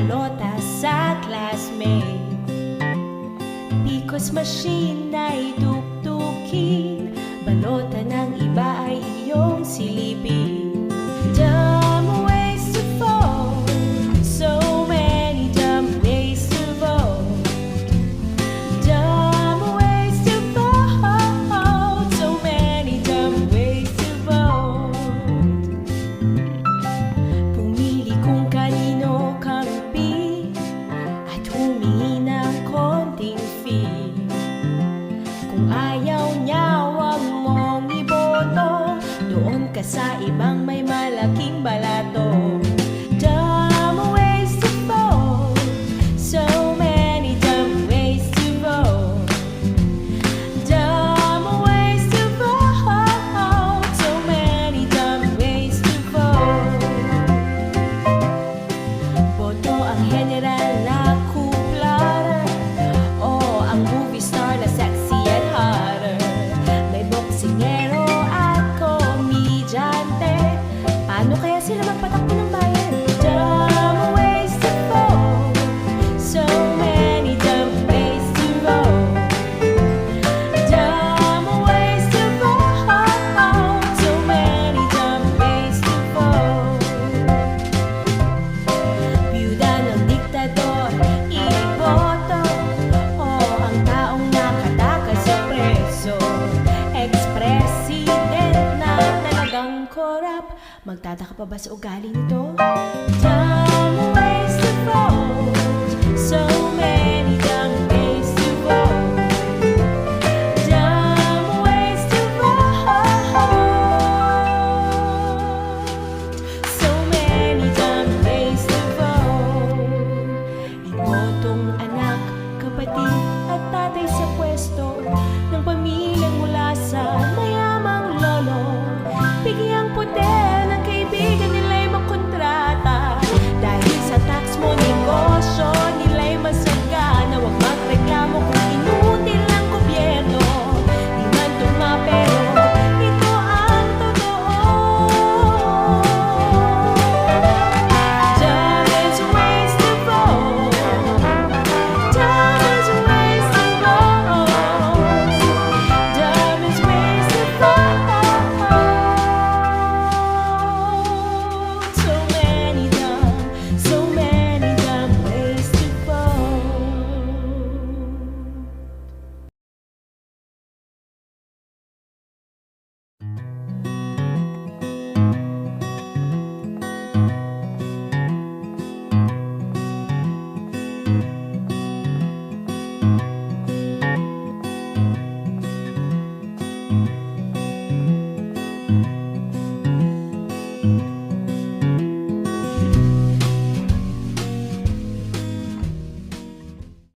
balota sa classmate. Because machine ay tuktukin, balota ng iba ay iyong silipin. Dumb ways to fall, so many dumb ways to fall. Dumb ways to fall, so many dumb ways to fall. Pumili kung kanino kampi at humingi ng konting fee. Kung ayaw niya, wag mong iboto, doon ka sa ibang may malaking balato. Dumb ways to fall, so many dumb ways to fall. Dumb ways to fall, so many dumb ways to fall. Boto ang general na kuplara o ang movie star na sexy and hotter. May boksingero at komedyante, paano kaya sila magpatakbo ng bayan? Dumb ways to fall, so many dumb ways to fall. Dumb ways to fall, so many dumb ways to fall. Byuda ng diktador, iboto, o ang taong nakatakas sa preso. Ex-president na talagang korap, magtataka pa ba sa ugali nito? Dumb ways to fall, so many